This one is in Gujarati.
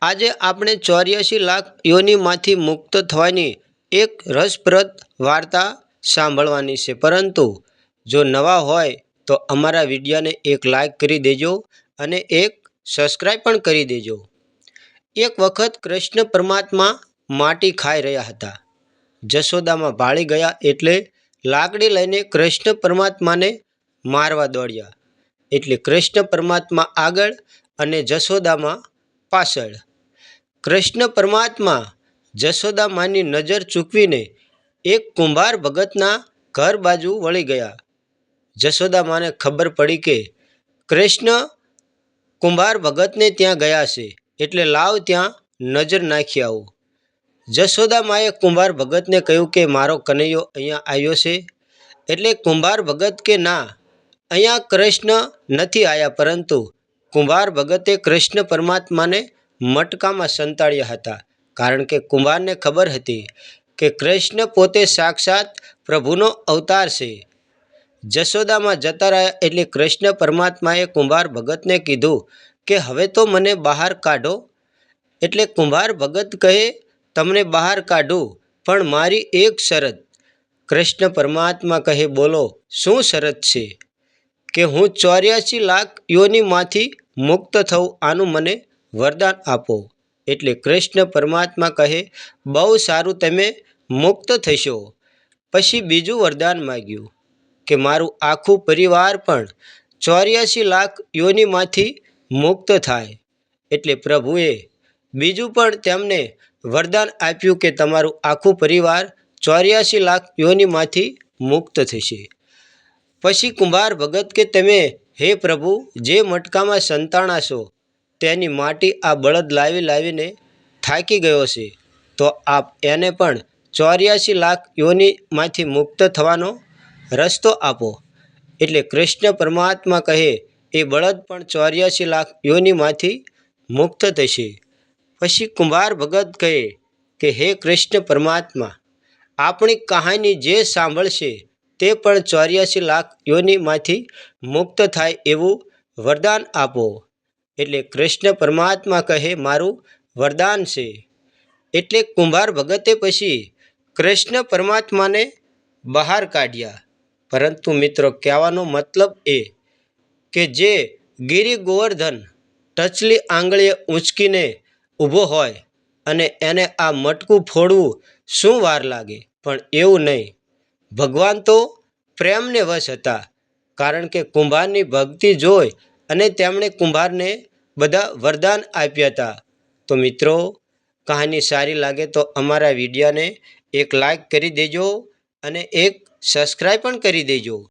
આજે આપણે 84 લાખ યોનિમાંથી મુક્ત થવાની એક રસપ્રદ વાર્તા સાંભળવાની છે. પરંતુ જો નવા હોય તો અમારા વિડીયોને એક લાઈક કરી દેજો અને એક સબસ્ક્રાઈબ પણ કરી દેજો. એક વખત કૃષ્ણ પરમાત્મા માટી ખાઈ રહ્યા હતા. જશોદામાં ભાળી ગયા એટલે લાકડી લઈને કૃષ્ણ પરમાત્માને મારવા દોડ્યા. એટલે કૃષ્ણ પરમાત્મા આગળ અને જશોદામાં પાછળ. કૃષ્ણ પરમાત્મા જશોદામાની નજર ચૂકવીને એક કુંભાર ભગતના ઘર બાજુ વળી ગયા. જશોદામાને ખબર પડી કે કૃષ્ણ કુંભાર ભગતને ત્યાં ગયા છે, એટલે લાવ ત્યાં નજર નાખી આવો. જશોદામાએ કુંભાર ભગતને કહ્યું કે મારો કનૈયો અહીંયા આવ્યો છે. એટલે કુંભાર ભગત કે ના, અહીંયા કૃષ્ણ નથી આવ્યા. પરંતુ કુંભાર ભગતે કૃષ્ણ પરમાત્માને મટકામાં સંતાડ્યા હતા, કારણ કે કુંભારને ખબર હતી કે કૃષ્ણ પોતે સાક્ષાત પ્રભુનો અવતાર છે. જશોદામાં જતા રહ્યા એટલે કૃષ્ણ પરમાત્માએ કુંભાર ભગતને કીધું કે હવે તો મને બહાર કાઢો. એટલે કુંભાર ભગત કહે તમને બહાર કાઢું, પણ મારી એક શરત. કૃષ્ણ પરમાત્મા કહે બોલો શું શરત છે? કે હું 84 લાખ યોનિમાંથી મુક્ત થઉં, આનું મને વરદાન આપો. એટલે કૃષ્ણ પરમાત્મા કહે બહુ સારું, તમે મુક્ત થશો. પછી બીજું વરદાન માગ્યું કે મારું આખું પરિવાર પણ 84 લાખ યોનિમાંથી મુક્ત થાય. એટલે પ્રભુએ બીજું પણ તેમને વરદાન આપ્યું કે તમારું આખું પરિવાર 84 લાખ યોનિમાંથી મુક્ત થશે. પછી કુંભાર ભગત કે તમે હે પ્રભુ જે મટકામાં સંતાણા છો તેની માટી આ બળદ લાવીને થાકી ગયો છે, તો આપ એને પણ 84 લાખ યોનિમાંથી મુક્ત થવાનો રસ્તો આપો. એટલે કૃષ્ણ પરમાત્મા કહે એ બળદ પણ 84 લાખ યોનિમાંથી મુક્ત થશે. પછી કુંભાર ભગત કહે કે હે કૃષ્ણ પરમાત્મા, આપણી કહાની જે સાંભળશે તે પણ 84 લાખ યોનિમાંથી મુક્ત થાય એવું વરદાન આપો. એટલે કૃષ્ણ પરમાત્મા કહે મારું વરદાન છે. એટલે કુંભાર ભગતે પછી કૃષ્ણ પરમાત્માને બહાર કાઢ્યા. પરંતુ મિત્રો, કહેવાનો મતલબ એ કે જે ગિરી ગોવર્ધન ટચલી આંગળીએ ઊંચકીને ઊભો હોય અને એને આ મટકું ફોડવું શું વાર લાગે? પણ એવું નહીં. ભગવાન તો પ્રેમને વશ હતા, કારણ કે કુંભારની ભક્તિ જોઈ અને તેમણે કુંભારને બધા વરદાન આપ્યા હતા. તો મિત્રો, કહાની સારી લાગે તો અમારા વિડીયોને એક લાઈક કરી દેજો અને એક સબસ્ક્રાઈબ પણ કરી દેજો.